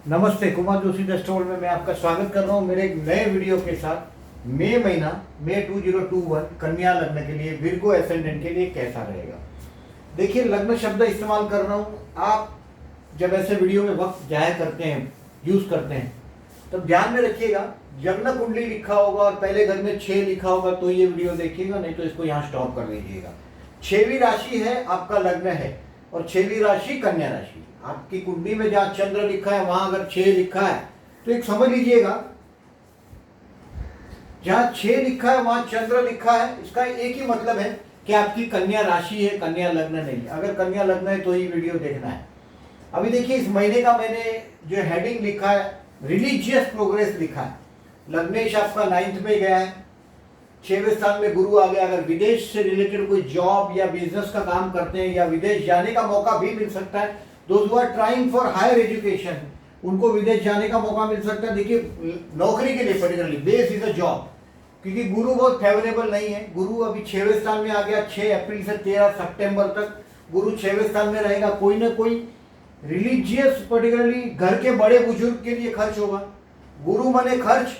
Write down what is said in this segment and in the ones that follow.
नमस्ते, Kumar Joshi the store में मैं आपका स्वागत कर रहा हूँ मेरे एक नए वीडियो के साथ। मई 2021 कन्या लग्न के लिए, विर्गो एसेंडेंट के लिए कैसा रहेगा। देखिए, लग्न शब्द इस्तेमाल कर रहा हूँ। आप जब ऐसे वीडियो में वक्त जाया करते हैं, यूज करते हैं, तब ध्यान में रखिएगा, लग्न कुंडली लिखा होगा और पहले घर में 6 लिखा होगा तो ये वीडियो देखिएगा, नहीं तो इसको यहाँ स्टॉप कर दीजिएगा। 6वीं राशि है आपका लग्न है और 6वीं राशि कन्या राशि। आपकी कुंडली में जहां चंद्र लिखा है वहां अगर 6 लिखा है तो एक समझ लीजिएगा, जहां 6 लिखा है वहां चंद्र लिखा है, इसका एक ही मतलब है कि आपकी कन्या राशि है, कन्या लग्न नहीं। अगर कन्या लग्न है तो ही वीडियो देखना है। अभी देखिए, इस महीने का मैंने जो हेडिंग लिखा है, रिलीजियस प्रोग्रेस लिखा है। लग्नेश आपका 9th में गया है, 6वें स्थान में गुरु आ गया। अगर विदेश से रिलेटेड कोई जॉब या बिजनेस का काम करते हैं या विदेश जाने का मौका भी मिल सकता है, those who are trying for higher education, उनको विदेश जाने का मौका मिल सकता है। देखिए, नौकरी के लिए particularly base is a job, क्योंकि गुरु बहुत फेवरेबल नहीं है। गुरु अभी 6वें स्थान में आ गया। 6 अप्रैल से 13 सितंबर तक गुरु 6वें स्थान में रहेगा। कोई ना कोई रिलीजियस, पर्टिकुलरली घर के बड़े बुजुर्ग के लिए खर्च होगा। गुरु मने खर्च,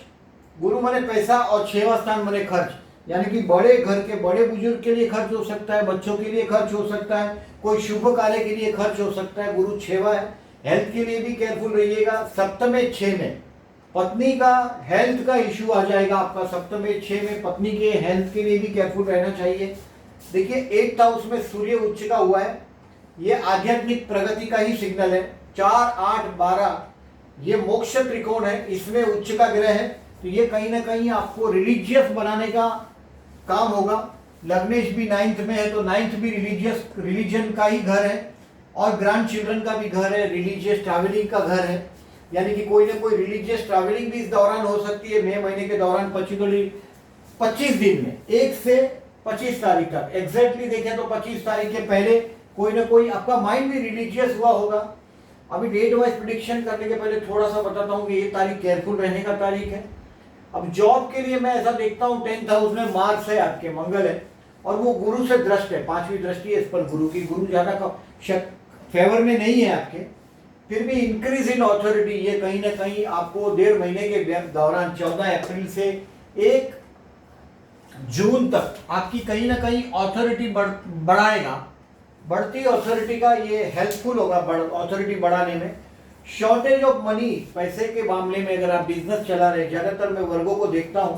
गुरु मने पैसा और 6वां स्थान मने खर्च, यानी कि बड़े घर के बड़े बुजुर्ग के लिए खर्च हो सकता है, बच्चों के लिए खर्च हो सकता है, कोई शुभ कार्य के लिए खर्च हो सकता है। गुरु 6वां है। हेल्थ के लिए भी केयरफुल रहिएगा। सप्तम 6 में पत्नी का हेल्थ का इश्यू आ जाएगा आपका। सप्तम 6 में पत्नी के हेल्थ के लिए भी केयरफुल रहना चाहिए। देखिए, 8th हाउस में सूर्य उच्च का हुआ है, ये आध्यात्मिक प्रगति का ही सिग्नल है। 4, 8, 12 ये मोक्ष त्रिकोण है, इसमें उच्च का ग्रह है, तो ये कहीं ना कहीं आपको रिलीजियस बनाने का काम होगा। लग्नेश भी 9th में है, तो 9th भी रिलीजन का ही घर है और ग्रैंड चिल्ड्रन का भी घर है, रिलीजियस ट्रैवलिंग का घर है, यानी कि कोई ना कोई रिलीजियस ट्रैवलिंग भी इस दौरान हो सकती है। मई महीने के दौरान 25 दिन में, 1 से 25 तारीख तक, एग्जैक्टली देखें तो 25 तारीख के पहले कोई ना कोई आपका माइंड भी रिलीजियस हुआ होगा। अभी डेट वाइज प्रिडिक्शन करने के पहले थोड़ा सा बताता हूँ कि ये तारीख केयरफुल रहने का तारीख है। अब जॉब के लिए मैं ऐसा देखता हूँ, 10th हाउस में मार्स है, आपके मंगल है और वो गुरु से दृष्ट है, 5वीं दृष्टि है इस पर गुरु की। गुरु ज्यादा फेवर में नहीं है आपके, फिर भी इंक्रीज इन ऑथोरिटी, ये कहीं ना कहीं आपको 1.5 महीने के दौरान 14 अप्रैल से 1 जून तक आपकी कहीं ना कहीं ऑथोरिटी बढ़ाएगा। बढ़ती ऑथोरिटी का ये हेल्पफुल होगा ऑथोरिटी बढ़ाने में। शॉर्टेज ऑफ मनी, पैसे के मामले में अगर आप बिजनेस चला रहे, ज्यादातर मैं वर्गों को देखता हूं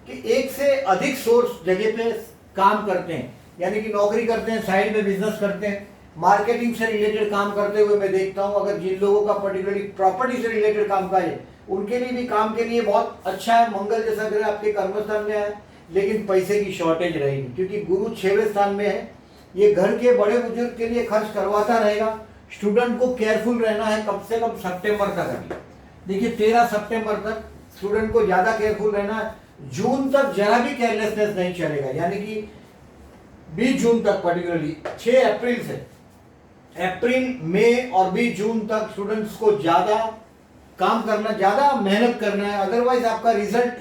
कि एक से अधिक सोर्स जगह पे काम करते हैं, यानी कि नौकरी करते हैं, साइड में बिजनेस करते हैं, मार्केटिंग से रिलेटेड काम करते हुए मैं देखता हूं। अगर जिन लोगों का पर्टिकुलरली प्रॉपर्टी से रिलेटेड काम का है, उनके लिए भी काम के लिए बहुत अच्छा है। मंगल जैसा ग्रह आपके कर्मस्थान में है, लेकिन पैसे की शॉर्टेज रहेगी क्योंकि गुरु 6वें स्थान में है। ये घर के बड़े बुजुर्ग के लिए खर्च करवाता रहेगा। स्टूडेंट को केयरफुल रहना है कम से कम सितंबर तक। अभी देखिए, 13 सितंबर तक स्टूडेंट को ज्यादा केयरफुल रहना है। जून तक जरा भी केयरलेसनेस नहीं चलेगा, यानी कि 20 जून तक, पर्टिकुलरली 6 अप्रैल से अप्रैल, मई और 20 जून तक स्टूडेंट्स को ज्यादा काम करना, ज्यादा मेहनत करना है, अदरवाइज आपका रिजल्ट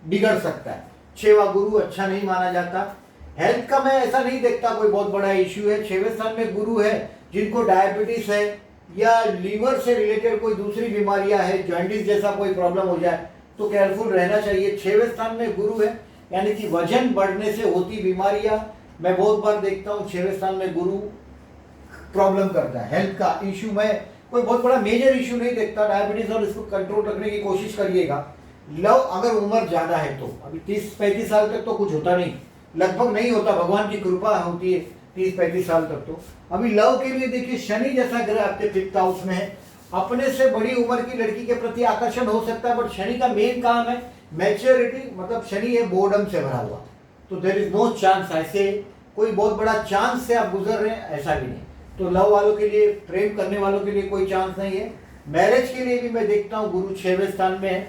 बिगड़ सकता है। 6वां गुरु अच्छा नहीं माना जाता। हेल्थ का मैं ऐसा नहीं देखता कोई बहुत बड़ा इश्यू है। 6वें स्थान में गुरु है, जिनको डायबिटीज है या लीवर से रिलेटेड कोई दूसरी बीमारियां है, जॉइंटिस जैसा कोई प्रॉब्लम हो जाए तो केयरफुल रहना चाहिए। 6वें स्थान में गुरु है, यानी कि वजन बढ़ने से होती बीमारियां मैं बहुत बार देखता हूँ। 6वें स्थान में गुरु प्रॉब्लम करता है। हेल्थ का इश्यू मैं कोई बहुत बड़ा मेजर इश्यू नहीं देखता। डायबिटीज और इसको कंट्रोल रखने की कोशिश करिएगा। लव, अगर उम्र ज्यादा है तो अभी 30-35 साल तक तो कुछ होता नहीं, लगभग नहीं होता, भगवान की कृपा होती है 30-35 साल तक। तो अभी लव के लिए देखिए, शनि जैसा ग्रह आपके 5th हाउस में है। अपने से बड़ी उम्र की लड़की के प्रति आकर्षण हो सकता है, बट शनि का मेन काम है मैच्योरिटी, मतलब शनि है बोर्डम से भरा हुआ, तो देयर इज नो चांस, ऐसे कोई बहुत बड़ा चांस से आप गुजर रहे हैं ऐसा भी नहीं। तो लव वालों के लिए, प्रेम करने वालों के लिए कोई चांस नहीं है। मैरिज के लिए भी मैं देखता हूँ गुरु 6वें स्थान में है।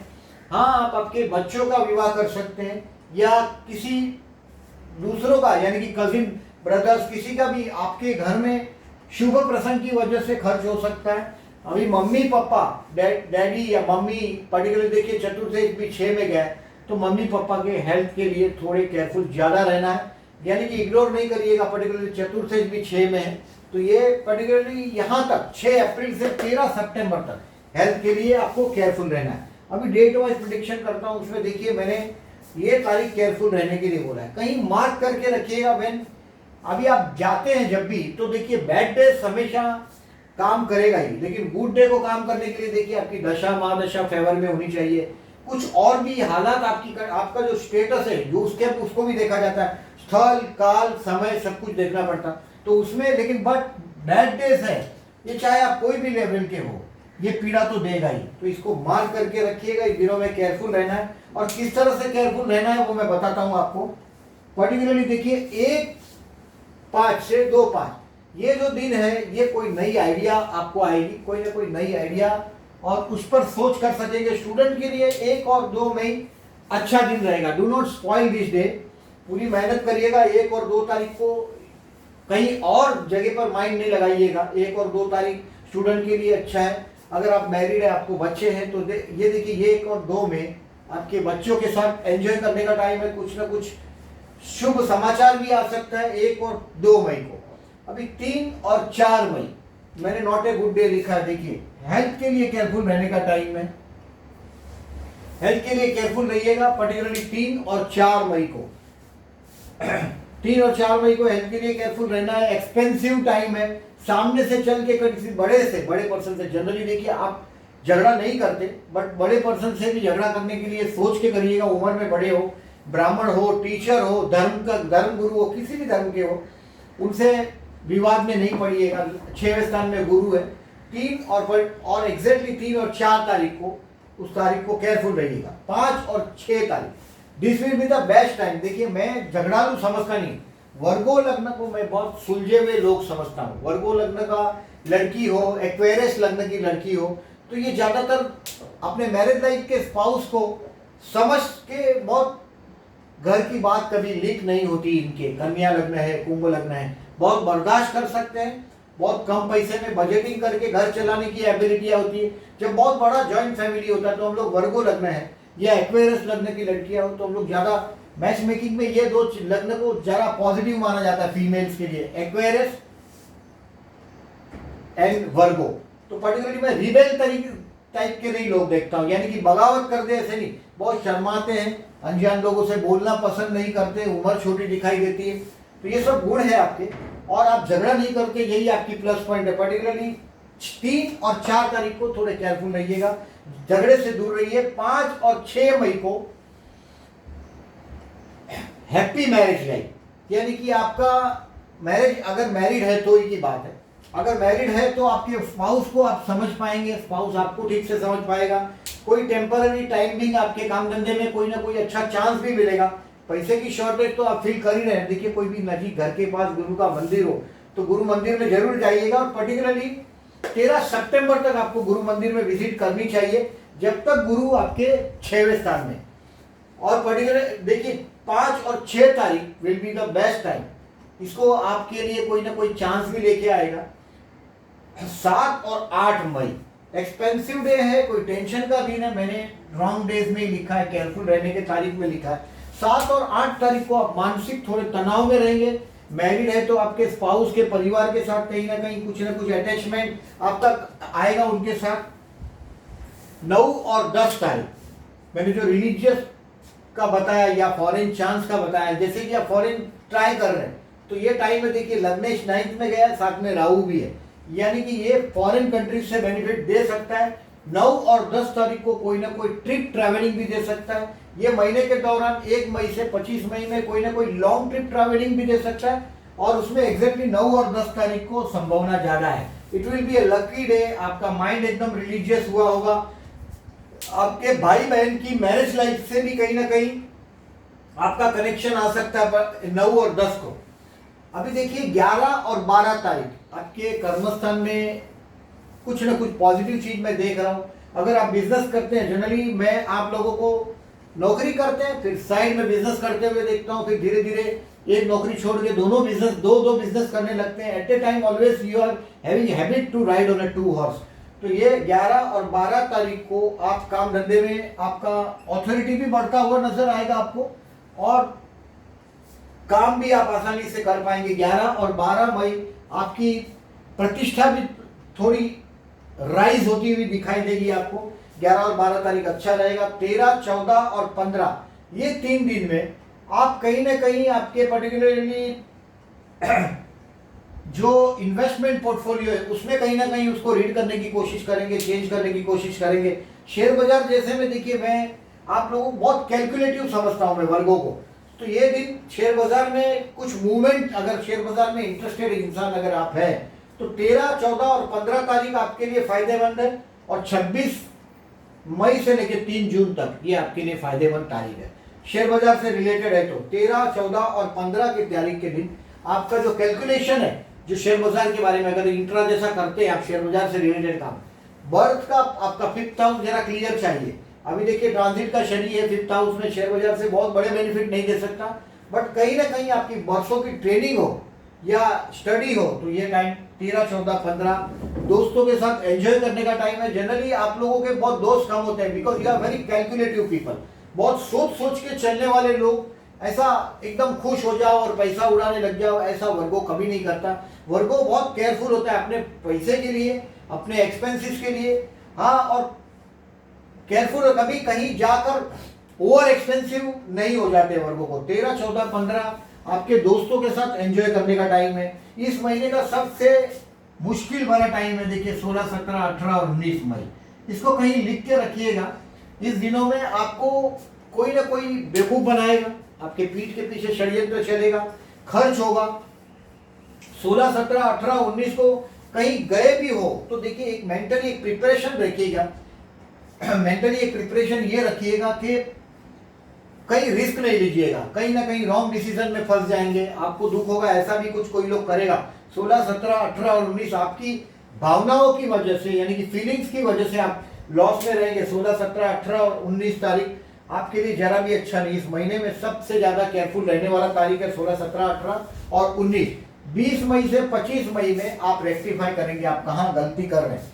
हाँ, आप आपके बच्चों का विवाह कर सकते हैं या किसी दूसरों का, यानी कि कजिन ब्रदर्स, किसी का भी आपके घर में शुभ प्रसंग की वजह से खर्च हो सकता है। अभी मम्मी पापा, डैडी या मम्मी, पर्टिकुलर देखिए चतुर्थ भी 6 में गया, तो मम्मी पापा के हेल्थ के लिए थोड़े केयरफुल ज्यादा रहना है, यानी कि इग्नोर नहीं करिएगा। पर्टिकुलरली चतुर्थ भी 6 में है, तो ये पर्टिकुलरली यहाँ तक 6 अप्रैल से 13 सितंबर तक हेल्थ के लिए आपको केयरफुल रहना है। अभी डेट वाइज प्रिडिक्शन करता हूँ, उसमें देखिए मैंने ये तारीख केयरफुल रहने के लिए बोला है, कहीं मार्क करके रखिएगा। व्हेन अभी आप जाते हैं जब भी, तो देखिए बैड डेज हमेशा काम करेगा ही, लेकिन गुड डे को काम करने के लिए देखिए आपकी दशा महादशा फेवर में होनी चाहिए। कुछ और भी हालात आपका जो स्टेटस है जो उसको भी देखा जाता है, स्थल काल समय सब कुछ देखना पड़ता, तो उसमें लेकिन बट बैड डेज है ये, चाहे आप कोई भी लेवल के हो, ये पीड़ा तो देगा ही। तो इसको मार्क करके रखिएगा, इस दिनों में केयरफुल रहना है। और किस तरह से केयरफुल रहना है वो मैं बताता हूं आपको। पर्टिकुलरली देखिए 1-5 से 2-5 ये जो दिन है, ये कोई नई आइडिया आपको आएगी, कोई ना कोई नई आइडिया, और उस पर सोच कर सकेंगे। स्टूडेंट के लिए 1 और 2 मई अच्छा दिन रहेगा। Do not spoil this day, पूरी मेहनत करिएगा। 1 और 2 तारीख को कहीं और जगह पर माइंड नहीं लगाइएगा। 1 और 2 तारीख स्टूडेंट के लिए अच्छा है। अगर आप मैरिड है, आपको बच्चे हैं, तो ये देखिए 1 और 2 में आपके बच्चों के साथ एंजॉय करने का टाइम है। कुछ ना कुछ शुभ समाचार भी आ सकता है 1 और 2 मई को। अभी 3 और 4 मई मैंने नॉट ए गुड डे लिखा है। देखिए हेल्थ के लिए केयरफुल रहने का टाइम है, हेल्थ के लिए केयरफुल रहिएगा। पर्टिकुलरली 3 और 4 मई को 3 और 4 मई को हेल्थ के लिए केयरफुल रहना है। एक्सपेंसिव टाइम है, सामने से चल के किसी बड़े पर्सन से, जनरली देखिए आप झगड़ा नहीं करते, बट बड़े पर्सन से भी झगड़ा करने के लिए सोच के करिएगा। उम्र में बड़े हो, ब्राह्मण हो, टीचर हो, धर्म गुरु हो, किसी भी धर्म के हो, उनसे विवाद में नहीं पड़िएगा। 6वें स्थान में गुरु है। 3 और एग्जैक्टली 3 और 4 तारीख को, उस तारीख को केयरफुल रहिएगा। 5 और 6 तारीख this will be the best time. देखिए मैं झगड़ालू समझता नहीं, वर्गो लग्न को मैं बहुत सुलझे हुए लोग समझता हूँ। वर्गो लग्न का लड़की हो, एक्वेरियस लग्न की लड़की हो, तो ये ज्यादातर अपने मैरिज लाइफ के स्पाउस को समझ के, बहुत घर की बात कभी लीक नहीं होती इनके। कन्या लग्न है, कुंभ लग्न है, बहुत बर्दाश्त कर सकते हैं। बहुत कम पैसे में बजटिंग करके घर चलाने की एबिलिटी होती है। जब बहुत बड़ा जॉइंट फैमिली होता है तो हम लोग वर्गो लग्न है या एक्वेरियस लग्न की लड़कियां हो, तो हम लोग ज्यादा मैच मेकिंग में ये 2 लग्न को ज्यादा पॉजिटिव माना जाता है फीमेल्स के लिए, एक्वेरियस एंड वर्गो। तो पर्टिकुलरली मैं रिबेल टाइप के नहीं लोग देखता हूँ, यानी कि बगावत कर दे ऐसे नहीं, बहुत शर्माते हैं, अनजान लोगों से बोलना पसंद नहीं करते, उम्र छोटी दिखाई देती है। तो ये सब गुण है आपके, और आप झगड़ा नहीं करते, यही आपकी प्लस पॉइंट है। पर्टिकुलरली 3 और 4 तारीख को थोड़े केयरफुल रहिएगा, झगड़े से दूर रहिए। 5 और 6 मई को हैप्पी मैरिज लाइफ, यानी कि आपका मैरिज, अगर मैरिड है तो ही की बात है, अगर मैरिड है तो आपके स्पाउस को आप समझ पाएंगे, स्पाउस आपको ठीक से समझ पाएगा। कोई टेम्पररी टाइमिंग आपके काम धंधे में कोई ना कोई अच्छा चांस भी मिलेगा। पैसे की शॉर्टेज तो आप फील कर ही रहे हैं। देखिए कोई भी नजीक घर के पास गुरु का मंदिर हो तो गुरु मंदिर में जरूर जाइएगा। और पर्टिकुलरली 13 सितंबर तक आपको गुरु मंदिर में विजिट करनी चाहिए, जब तक गुरु आपके 6वें स्थान में। और पर्टिकुलर देखिए 5 और 6 तारीख will be the best time, इसको आपके लिए कोई ना कोई चांस भी लेके आएगा। 7 और 8 मई एक्सपेंसिव डे है, कोई टेंशन का दिन है, मैंने रॉन्ग डेज में लिखा है, केयरफुल रहने के तारीख में लिखा है। 7 और 8 तारीख को आप मानसिक थोड़े तनाव में रहेंगे। मैरिड है तो आपके स्पाउस के परिवार के साथ कहीं ना कुछ अटैचमेंट आप तक आएगा उनके साथ। 9 और 10 तारीख मैंने जो रिलीजियस का बताया या फॉरेन चांस का बताया, जैसे कि आप फॉरेन ट्राई कर रहे हैं तो ये टाइम में देखिए लग्नेश 9th में गया, साथ में राहु भी है, यानी कि ये फॉरेन कंट्रीज से बेनिफिट दे सकता है। 9 और 10 तारीख को कोई ना कोई ट्रिप ट्रैवलिंग भी दे सकता है। ये महीने के दौरान 1 मई से 25 मई में कोई ना कोई लॉन्ग ट्रिप ट्रैवलिंग भी दे सकता है, और उसमें एग्जैक्टली 9 और 10 तारीख को संभावना ज्यादा है। It will be A lucky day. आपका माइंड एकदम रिलीजियस हुआ होगा। आपके भाई बहन की मैरिज लाइफ से भी कहीं ना कहीं आपका कनेक्शन आ सकता है 9 और 10 को। अभी देखिए 11 और 12 तारीख आपके कर्मस्थान में कुछ ना कुछ पॉजिटिव चीज मैं देख रहा हूं। अगर आप बिजनेस करते हैं, जनरली मैं आप लोगों को नौकरी करते हैं फिर साइड में बिजनेस करते हुए देखता हूं, फिर धीरे धीरे एक नौकरी छोड़ के दोनों बिजनेस दो बिजनेस करने लगते हैं at a time. Always you are having habit to ride on a 2 horse. तो ये 11 और 12 तारीख को आप काम धंधे में आपका ऑथोरिटी भी बढ़ता हुआ नजर आएगा आपको, और काम भी आप आसानी से कर पाएंगे। 11 और 12 मई आपकी प्रतिष्ठा भी थोड़ी राइज होती हुई दिखाई देगी आपको। 11 और 12 तारीख अच्छा रहेगा। 13, 14 और 15 ये 3 दिन में आप कहीं ना कहीं आपके पर्टिकुलरली जो इन्वेस्टमेंट पोर्टफोलियो है उसमें कहीं ना कहीं उसको रीड करने की कोशिश करेंगे, चेंज करने की कोशिश करेंगे। शेयर बाजार जैसे में देखिए, मैं आप लोगों को बहुत कैलकुलेटिव समझता हूं मैं वर्गों को। तो ये दिन शेयर बाजार में कुछ मूवमेंट, अगर शेयर बाजार में इंटरेस्टेड इंसान अगर आप है तो 13, 14 और 15 तारीख आपके लिए फायदेमंद है। और 26 मई से लेकर 3 जून तक ये आपके लिए फायदेमंद तारीख है। शेयर बाजार से रिलेटेड है तो 13, 14 और 15 की तारीख के दिन आपका जो कैलकुलेशन है, जो शेयर बाजार के बारे में अगर इंट्रा जैसा करते हैं आप शेयर बाजार से रिलेटेड काम, बर्थ का आपका 5th हाउस जरा क्लियर चाहिए। अभी देखिए ट्रांजिट का शनि है 5th हाउस में, शेयर बाजार से बहुत बड़े बेनिफिट नहीं दे सकता, बट कहीं ना कहीं आपकी बरसों की ट्रेनिंग हो या स्टडी हो तो ये टाइम 13, 14, 15 दोस्तों के साथ एंजॉय करने का टाइम है। जनरली आप लोगों के बहुत दोस्त कम होते हैं because you are very calculative people. बहुत सोच सोच के चलने वाले लोग, ऐसा एकदम खुश हो जाओ और पैसा उड़ाने लग जाओ, ऐसा वर्गो कभी नहीं करता। वर्गो बहुत केयरफुल होता है अपने पैसे के लिए, अपने एक्सपेंसेस के लिए। हाँ, और केयरफुल, कभी कहीं जाकर ओवर एक्सपेंसिव नहीं हो जाते वर्गों को। 13, 14, 15 आपके दोस्तों के साथ एंजॉय करने का टाइम है। इस महीने का सबसे मुश्किल वाला टाइम है देखिए 16, 17, 18 और 19 मई। इसको कहीं लिख के रखिएगा। इस दिनों में आपको कोई ना कोई बेवकूफ बनाएगा, आपके पीठ के पीछे षड्यंत्र चलेगा, खर्च होगा। 16, 17, 18, 19 को कहीं गए भी हो तो देखिए एक मेंटली एक प्रिपरेशन रखिएगा। मेंटली एक प्रिपरेशन ये रखिएगा कि कहीं रिस्क नहीं लीजिएगा, कहीं ना कहीं रॉन्ग डिसीजन में फंस जाएंगे, आपको दुख होगा, ऐसा भी कुछ कोई लोग करेगा। 16, 17, 18 और 19 आपकी भावनाओं की वजह से यानी कि फीलिंग्स की वजह से आप लॉस में रहेंगे। 16, 17, 18 और 19 तारीख आपके लिए जरा भी अच्छा नहीं। इस महीने में सबसे ज्यादा केयरफुल रहने वाला तारीख है 16, 17, 18 और 19। 20 मई से 25 मई में आप रेक्टिफाई करेंगे आप कहाँ गलती कर रहे हैं।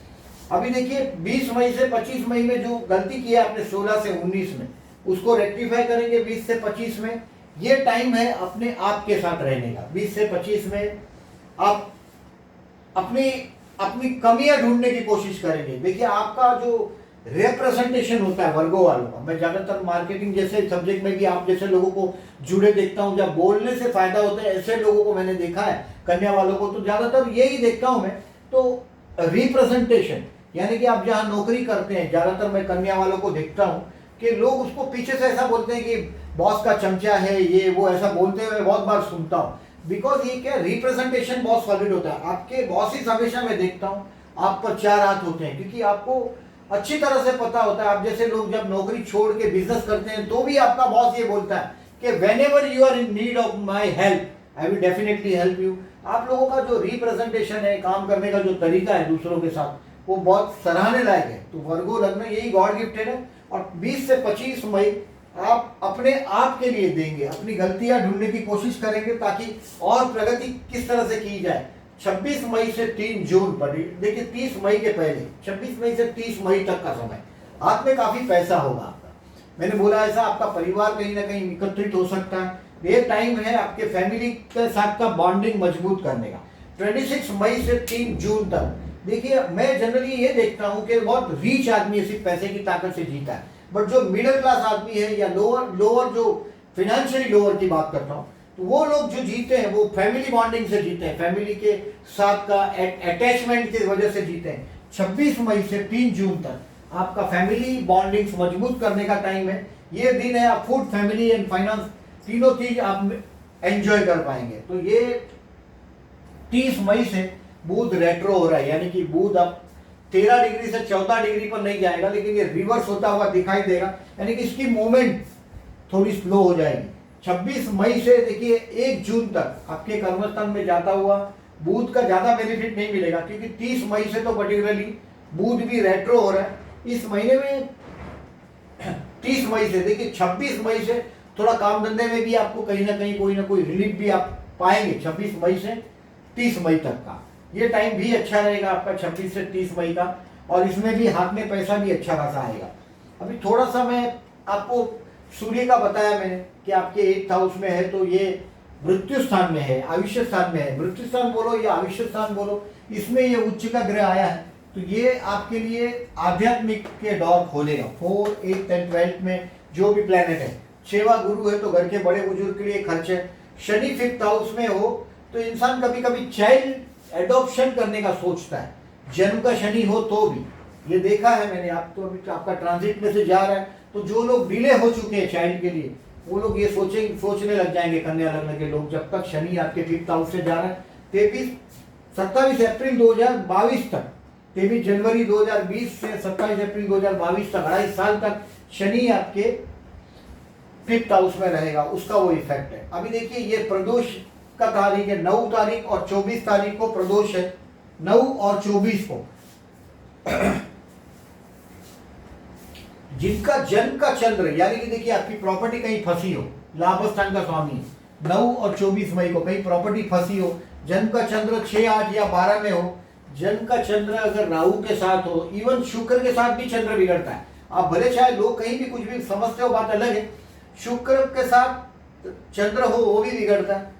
अभी देखिए 20 मई से 25 मई में जो गलती की है आपने 16 से 19 में, उसको रेक्टिफाई करेंगे 20 से 25 में। ये टाइम है अपने आप के साथ रहने का। 20 से 25 में आप अपनी अपनी कमियां ढूंढने की कोशिश करेंगे। देखिए आपका जो रिप्रेजेंटेशन होता है वर्गों वालों का, मैं ज्यादातर मार्केटिंग जैसे सब्जेक्ट में भी आप जैसे लोगों को जुड़े देखता हूं, जब बोलने से फायदा होता है ऐसे लोगों को मैंने देखा है, कन्या वालों को तो ज्यादातर यही देखता हूं मैं। तो रिप्रेजेंटेशन यानी कि आप जहां नौकरी करते हैं, ज्यादातर मैं कन्या वालों को देखता हूं कि लोग उसको पीछे से ऐसा बोलते हैं कि बॉस का चमचा है ये वो, ऐसा बोलते हुए बहुत बार सुनता हूँ। बिकॉज ये क्या रिप्रेजेंटेशन बहुत सॉलिड होता है। आपके बॉसेस हमेशा मैं देखता हूँ आप पर 4 हाथ होते हैं, क्योंकि आपको अच्छी तरह से पता होता है। आप जैसे लोग जब नौकरी छोड़ के बिजनेस करते हैं तो भी आपका बॉस ये बोलता है कि whenever you are in need of my help I will definitely help you. आप लोगों का जो रिप्रेजेंटेशन है, काम करने का जो तरीका है दूसरों के साथ, वो बहुत सराहने लायक है। तो वर्गो लग्न यही गॉड गिफ्टेड है। और 20 से 25 मई आप अपने आप के लिए देंगे, अपनी गलतियां ढूंढने की कोशिश करेंगे ताकि और प्रगति किस तरह से की जाए। 26 मई से 3 जून पर देखिए 30 मई के पहले 26 मई से 30 मई तक का समय, हाथ में काफी पैसा होगा आपका। मैंने बोला ऐसा आपका परिवार कहीं ना कहीं एकत्रित हो सकता है। ये टाइम है आपके फैमिली के साथ का बॉन्डिंग मजबूत करने का। 26 मई से 3 जून तक देखिए मैं जनरली ये देखता हूं कि बहुत रीच आदमी सिर्फ पैसे की ताकत से जीता है, बट जो मिडिल क्लास आदमी है या लोअर जो फाइनेंशियली लोअर की बात करता हूं, तो वो लोग जो जीते हैं वो फैमिली बॉन्डिंग से जीते हैं, फैमिली के साथ का अटैचमेंट की वजह से जीते हैं। 26 मई से 3 जून तक आपका फैमिली बॉन्डिंग मजबूत करने का टाइम है। ये दिन है आप फूड, फैमिली एंड फाइनेंस तीनों चीज आप एंजॉय कर पाएंगे। तो ये 30 मई से बुध रेट्रो हो रहा है, यानी कि बुध अब 13 डिग्री से 14 डिग्री पर नहीं जाएगा, लेकिन ये रिवर्स होता हुआ दिखाई देगा, यानी कि इसकी मूवमेंट थोड़ी स्लो हो जाएगी। 26 मई से देखिए 1 जून तक आपके कर्मस्थान में जाता हुआ बुध का ज्यादा बेनिफिट नहीं मिलेगा, क्योंकि 30 मई से तो पर्टिकुलरली बुध भी रेट्रो हो रहा है इस महीने में। 30 मई से देखिए 26 मई से थोड़ा काम धंधे में भी आपको कहीं ना कोई रिलीफ भी आप पाएंगे। 26 मई से 30 मई तक का ये टाइम भी अच्छा रहेगा आपका, 26 से 30 मई का। और इसमें भी हाथ में पैसा भी अच्छा खासा आएगा। अभी थोड़ा सा मैं आपको सूर्य का बताया मैंने कि आपके 8th हाउस में है, तो ये मृत्यु स्थान में है, आयुष्य स्थान में है। मृत्यु स्थान बोलो या आयुष्य स्थान बोलो, इसमें ये उच्च का ग्रह आया है। तो ये आपके लिए आध्यात्मिक के दौर खोलेगा। 4, 8, 10, 12 में जो भी प्लेनेट है, 6वां गुरु है तो घर के बड़े बुजुर्ग के लिए खर्च है। शनि 5th हाउस में हो तो इंसान कभी कभी चाइल्ड एडॉप्शन करने का सोचता है, जन्म का शनि हो तो भी। ये देखा है मैंने, आप तो अभी आपका ट्रांजिट में से जा रहा है, तो जो लोग डिले हो चुके हैं चाइल्ड के लिए, वो लोग ये सोचने लग जाएंगे, कन्या लग्न के लोग, जब तक शनि आपके 5th हाउस से जा रहा है। 27 अप्रैल 2022 तक, 23 जनवरी 2020 से 27 अप्रैल 2022 तक, 2.5 साल तक शनि आपके 5th हाउस में रहेगा, उसका वो इफेक्ट है। अभी देखिए ये प्रदोष का तारीख है, 9 तारीख और 24 तारीख को प्रदोष है, 9 और 24 को। जिनका जन्म का चंद्र, यानी कि देखिए आपकी प्रॉपर्टी कहीं फंसी हो, लाभ स्थान का स्वामी 9 और 24 मई को कहीं प्रॉपर्टी फंसी हो, जन्म का चंद्र 6, 8 या 12 में हो, जन्म का चंद्र अगर राहु के साथ हो, इवन शुक्र के साथ भी चंद्र बिगड़ता है। आप भले चाहे लोग कहीं भी कुछ भी समझते हो, बात अलग है, शुक्र के साथ चंद्र हो वो भी बिगड़ता है,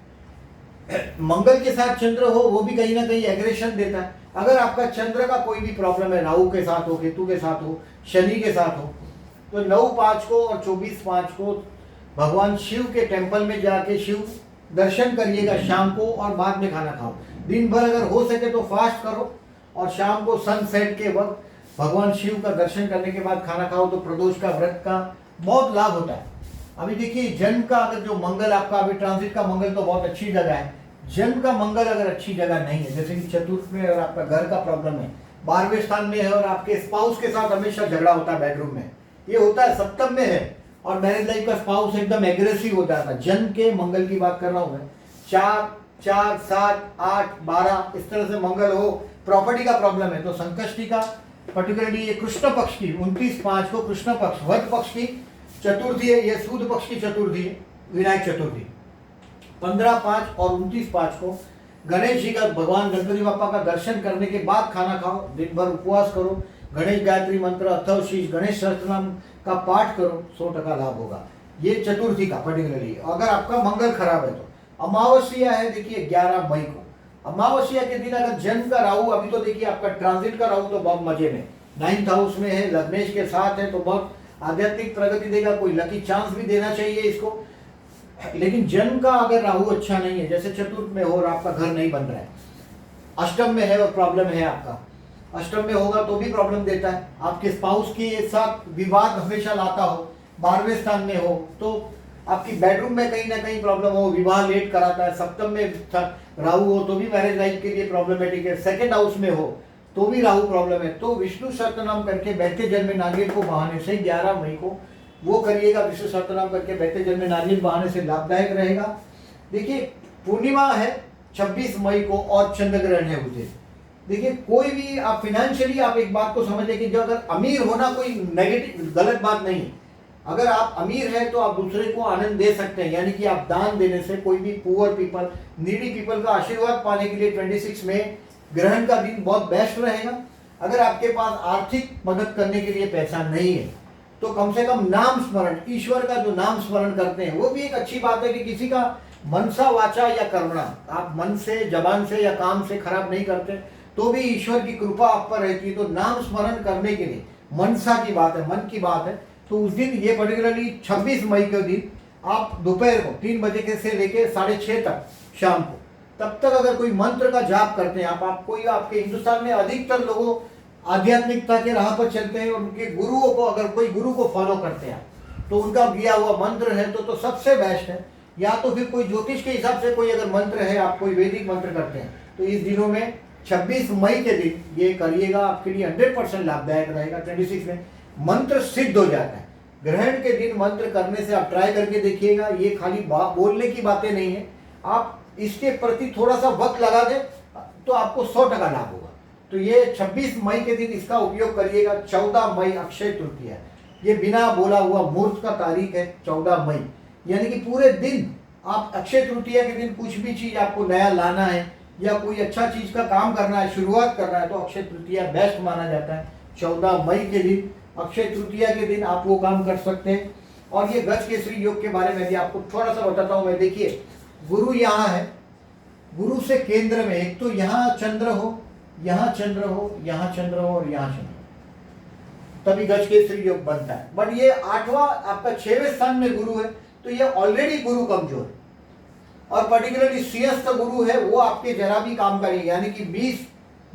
मंगल के साथ चंद्र हो वो भी कहीं ना कहीं एग्रेशन देता है। अगर आपका चंद्र का कोई भी प्रॉब्लम है, राहु के साथ हो, केतु के साथ हो, शनि के साथ हो, तो 9/5 को और 24/5 को भगवान शिव के टेम्पल में जाके शिव दर्शन करिएगा शाम को, और बाद में खाना खाओ। दिन भर अगर हो सके तो फास्ट करो, और शाम को सनसेट के वक्त भगवान शिव का दर्शन करने के बाद खाना खाओ, तो प्रदोष का व्रत का बहुत लाभ होता है। अभी देखिए जन्म का अगर जो मंगल आपका अभी ट्रांजिट का मंगल तो बहुत अच्छी जगह है, जन्म का मंगल अगर अच्छी जगह नहीं है, जैसे कि चतुर्थ में और आपका घर का प्रॉब्लम है, 12वें स्थान में है और आपके स्पाउस के साथ हमेशा झगड़ा होता है बेडरूम में, ये होता है, सप्तम में है और मैरिज लाइफ का स्पाउस एकदम एग्रेसिव हो जाता है। जन्म के मंगल की बात कर रहा हूं मैं, 4, 7, 8, 12 इस तरह से मंगल हो, प्रॉपर्टी का प्रॉब्लम है तो संकष्टी का, पर्टिकुलरली ये कृष्ण पक्ष की 29/5 को कृष्ण पक्ष वध पक्ष की चतुर्थी है, ये सूद पक्ष की चतुर्थी है, विनायक चतुर्थी। 15/5 और 29/5 को गणेश जी का, भगवान गणपति बापा का दर्शन करने के बाद खाना खाओ, दिन भर उपवास करो, गणेश गायत्री मंत्र, अथर्व शीर्ष, गणेश सहस्त्रनाम का पाठ करो, 100% लाभ होगा। ये चतुर्थी का पर्टिकुलरली, अगर आपका मंगल खराब है तो। अमावस्या है देखिए 11 मई को, अमावस्या के दिन अगर जन्म का राहु, अभी तो देखिए आपका ट्रांजिट का राहु तो बहुत मजे में 9th हाउस में है, लग्नेश के साथ है, तो बहुत आध्यात्मिक प्रगति देगा, कोई लकी चांस भी देना चाहिए इसको। लेकिन जन्म का अगर राहु अच्छा नहीं है, जैसे चतुर्थ में हो और आपका घर नहीं बन रहा है, अष्टम में है और प्रॉब्लम है आपका, अष्टम में होगा तो भी प्रॉब्लम देता है, आपके स्पाउस के साथ विवाद हमेशा लाता हो, 12वें स्थान में हो तो आपकी बेडरूम में कहीं ना कहीं प्रॉब्लम हो, विवाह लेट कराता है, सप्तम में राहु हो तो भी मैरिज लाइफ के लिए प्रॉब्लमेटिक है, 2nd हाउस में हो तो भी राहु प्रॉब्लम है। तो विष्णु सहस्त्रनाम करके बैठे जल में नारियल को बहाने से 11 मई को वो करिएगा, विष्णु सहस्त्रनाम करके बैठे जल में नारियल बहाने से लाभदायक रहेगा। देखिए पूर्णिमा है 26 मई को और चंद्र ग्रहण है उसे। देखिए कोई भी आप फिनेंशियली आप एक बात को समझ लें कि जो अगर अमीर होना कोई नेगेटिव गलत बात नहीं है, अगर आप अमीर हैं तो आप दूसरे को आनंद दे सकते हैं, यानी कि आप दान देने से, कोई भी पुअर पीपल, नीडी पीपल का आशीर्वाद पाने के लिए 26 में ग्रहण का दिन बहुत बेस्ट रहेगा। अगर आपके पास आर्थिक मदद करने के लिए पैसा नहीं है तो कम से कम नाम स्मरण, ईश्वर का जो नाम स्मरण करते हैं वो भी एक अच्छी बात है कि किसी का मनसा वाचा या कर्मणा, आप मन से, जबान से या काम से खराब नहीं करते तो भी ईश्वर की कृपा आप पर रहती है। तो नाम स्मरण करने के लिए मनसा की बात है, मन की बात है, तो उस दिन ये पर्टिकुलरली 26 मई के दिन आप दोपहर को 3 बजे के से लेके 6:30 तक शाम को, तब तक अगर कोई मंत्र का जाप करते हैं आप कोई, आपके हिंदुस्तान में अधिकतर लोगों आध्यात्मिकता के राह पर चलते हैं, उनके गुरुओं को, अगर कोई गुरु को फॉलो करते हैं तो उनका दिया हुआ मंत्र है तो सबसे बेस्ट है। या तो फिर कोई ज्योतिष के हिसाब से कोई अगर मंत्र है, आप कोई वैदिक मंत्र करते हैं तो इस दिनों में 26 मई के दिन ये करिएगा, आपके लिए 100% लाभदायक रहेगा। 26 में मंत्र सिद्ध हो जाता है। ग्रहण के दिन मंत्र करने से आप ट्राई करके देखिएगा, ये खाली बोलने की बातें नहीं है, आप इसके प्रति थोड़ा सा वक्त लगा दें तो आपको 100% लाभ होगा। तो ये 26 मई के दिन इसका उपयोग करिएगा। 14 मई अक्षय तृतीया, ये बिना बोला हुआ मुहूर्त का तारीख है 14 मई, यानी कि पूरे दिन आप अक्षय तृतीया के दिन कुछ भी चीज आपको नया लाना है या कोई अच्छा चीज का काम करना है, शुरुआत करना है तो अक्षय तृतीया बेस्ट माना जाता है। 14 मई के दिन, अक्षय तृतीया के दिन आप वो काम कर सकते हैं। और ये गज केसरी योग के बारे में भी आपको थोड़ा सा बताता हूँ मैं। देखिए गुरु यहाँ है, गुरु से केंद्र में एक तो यहाँ चंद्र हो, यहाँ चंद्र हो, यहाँ चंद्र हो और यहाँ चंद्र हो, तभी गज केसरी योग बनता है। बट ये 8वां आपका 6वें स्थान में गुरु है, तो ये ऑलरेडी गुरु कमजोर है, और पर्टिकुलरली सिंहस्थ गुरु है वो आपके जरा भी काम करेंगे, यानी कि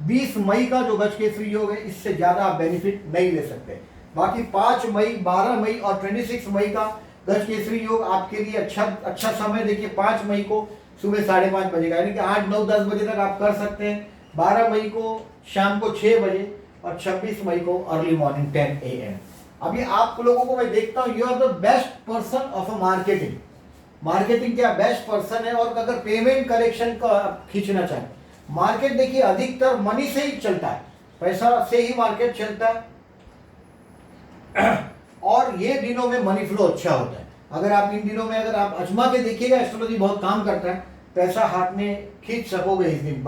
20 मई का जो गज केसरी योग है इससे ज्यादा आप बेनिफिट नहीं ले सकते। बाकी 5 मई, 12 मई और 26 मई का गज केसरी योग आपके लिए अच्छा समय। देखिए 5 मई को सुबह 5:30 बजे का, यानी कि 8, 9, 10 बजे तक आप कर सकते हैं। 12 मई को शाम को 6 बजे और 26 मई को अर्ली मॉर्निंग 10 AM। अभी आप लोगों को मैं देखता हूँ, you are the best person of a marketing क्या बेस्ट पर्सन है। और अगर पेमेंट कलेक्शन का खींचना चाहे, मार्केट देखिए अधिकतर मनी से ही चलता है, पैसा से ही मार्केट चलता है, और ये दिनों में मनी फ्लो अच्छा होता है। अगर आप इन दिनों में अगर आप आजमा के देखिएगा, एस्ट्रोलॉजी बहुत काम करता है, पैसा हाथ में खींच सकोगे इस दिन।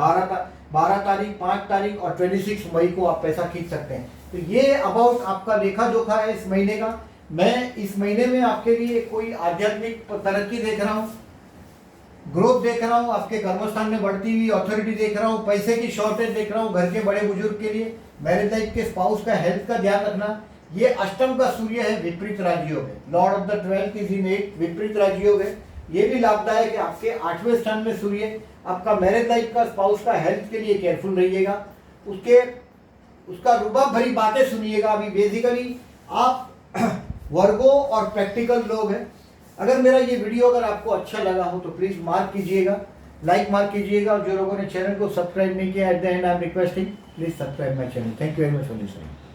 12 तारीख, 5 तारीख और 26 मई को आप पैसा खींच सकते हैं। तो ये अबाउट आपका लेखा जोखा है इस महीने का। मैं इस महीने में आपके लिए कोई आध्यात्मिक तरक्की देख रहा हूँ, ग्रोथ देख रहा हूँ, आपके कर्मस्थान में बढ़ती हुई अथॉरिटी देख रहा हूँ, पैसे की शॉर्टेज देख रहा हूँ, घर के बड़े बुजुर्ग के लिए, मैरिज लाइफ के स्पाउस का हेल्थ का ध्यान रखना। ये अष्टम का सूर्य है, विपरीत राजयोग है, Lord of the 12th is in 8, विपरीत राजयोग है। ये भी लाभदायक है। आपके 8वें स्थान में सूर्य, आपका मैरिज लाइफ का स्पाउस का हेल्थ के लिए केयरफुल रहिएगा, उसका रुबाब भरी बातें सुनिएगा। अभी बेसिकली आप वर्गो और प्रैक्टिकल लोग हैं। अगर मेरा ये वीडियो अगर आपको अच्छा लगा हो तो प्लीज मार्क कीजिएगा, लाइक मार्क कीजिएगा। और जो लोगों ने चैनल को सब्सक्राइब नहीं किया, at the and I am requesting please subscribe my channel. Thank you very much for listening.